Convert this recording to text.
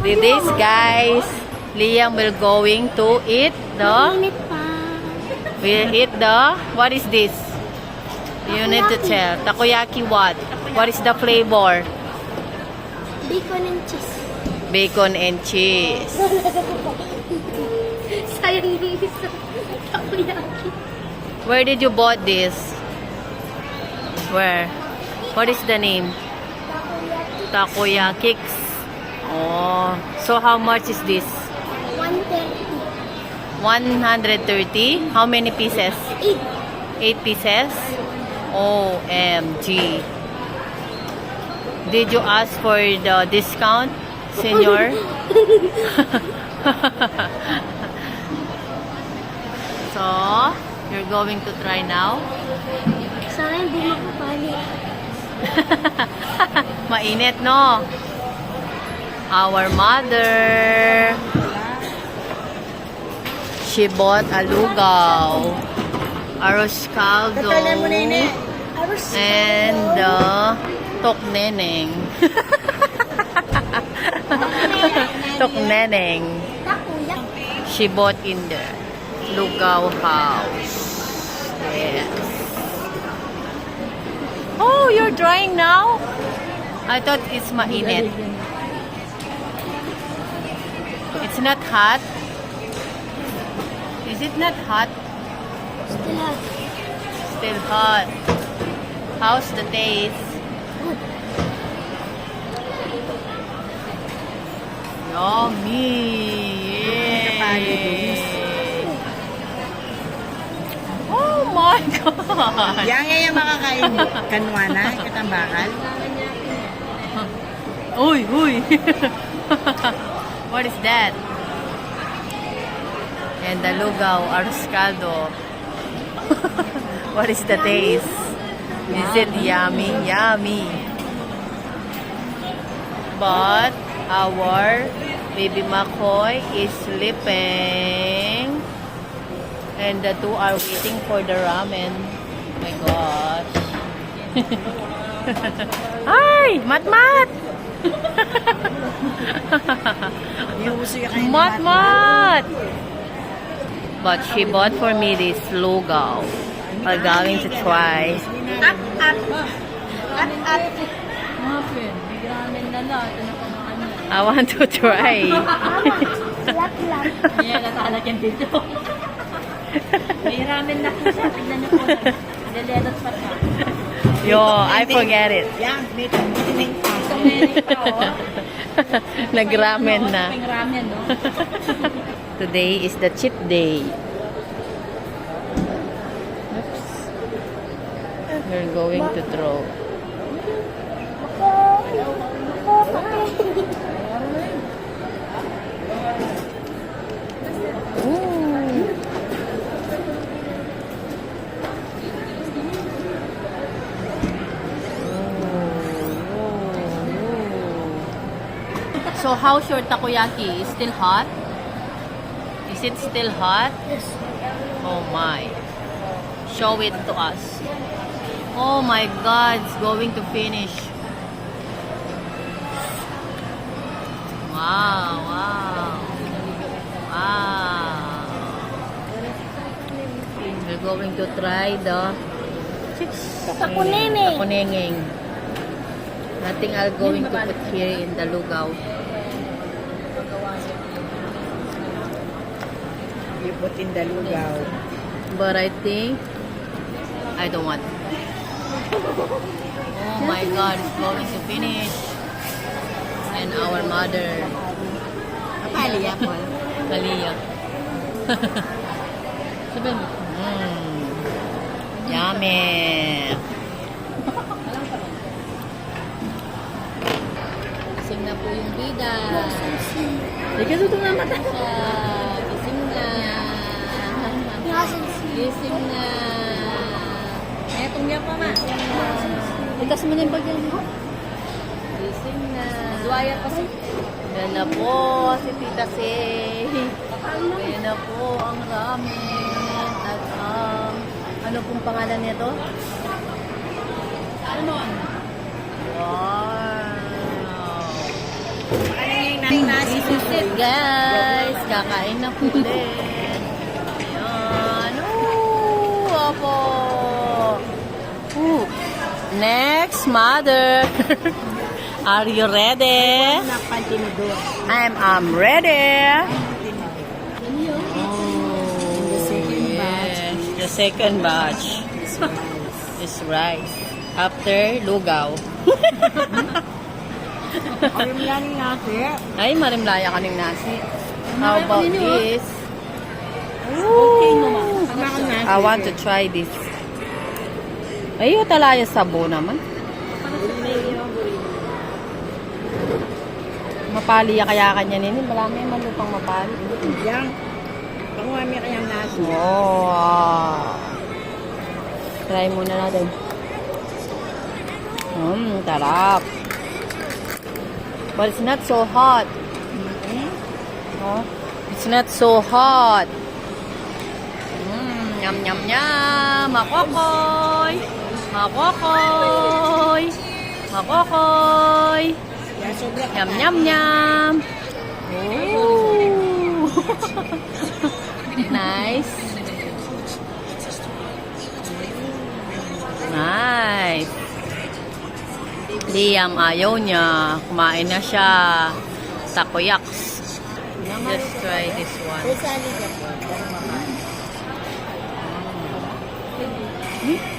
This guys, Liam will going to eat the. Mainit pa. Will eat the. What is this? You need to tell. Takoyaki what? What is the flavor? Bacon and cheese. Bacon and cheese. Sayang yung isa. Takoyaki. Where did you bought this? Where? What is the name? Takoyaki. Oh, so how much is this? 130. 130? How many pieces? 8. 8 pieces? OMG. Did you ask for the discount, senor? So, you're going to try now? Sana hindi makapali. Mainit, no? Our mother, she bought a lugaw, arroz caldo, and tokneneng. Tokneneng. Takoyaki. She bought in the lugaw house. Yes. Oh, you're drying now? I thought it's mainit. It's not hot. Is it not hot? Still hot. Still hot. How's the taste? Good. Yummy! Yay! Oh my God! Yang yung makakain kanwana, katambakal. Uy! Uy! What is that? And the lugaw, arroz caldo. What is the taste? Is it yummy? Yummy. But our baby Makoy is sleeping. And the two are waiting for the ramen. Oh my gosh. Hi! Mat-mat! Yung uso yung kain Mat-mat! But she bought for me this lugaw. I'm going to try. At. I want to try. Lat. Ayan, natalagyan dito. May ramen na po siya. Tignan niyo po. Nalelot pa siya. Yo, I forget it. Yang, may tiniting pa. Meron pa, oh. Nagramen na. May ramen, no? Today is the cheat day. Oops. We're going to throw. Ooh. So how's your takoyaki? Is still hot? Is it still hot? Yes. Oh my. Show it to us. Oh my God, it's going to finish. Wow, wow. Wow. We're going to try the Takuneneng. takunengeng. Nothing I'm going to put here in the lugaw. You put in the lugaw. But I think I don't want. Oh my God, it's going to finish. And our mother, Kapaliya po. Kalia. Yummy. Gising na po yung bida. Hindi ka tutong na mata. Gising na. Gising na. Etong niya pa, ma. Itas mo na yung bagyan mo. Gising na. Duwaya pa si... Yan na po si Tita Say. Yan na po ang ramen. At ano pong pangalan nito? Ano? Wow. Ano yung This is it, guys. Kakain na po ulit. Ayan. Ooh, opo. Ooh. Next, mother. Are you ready? Napantinador. I'm ready. The second batch. Yes, the second batch is rice. After lugaw. Ayun yan yung nasi. Ay, marimlaya kaming nasi. How about this? Okay naman. Tama ka nasi. I want to try this. Ay, talaya sabo naman. Mapali kaya kanya nini. Marami man lupang mapali. Yan. Pangwami kayang nasi. Oh, wow. Try muna natin. Tarap. But it's not so hot. Oh, it's not so hot. Yum, yum, yum. Makokoy. Makokoy. Makokoy. Yan, sobra. Yum, yum, yum. Ooh. Nice. Nice. Liam, ayaw niya. Kumain na siya. Takoyaks. Just try this one. Sali ka po. Hmm?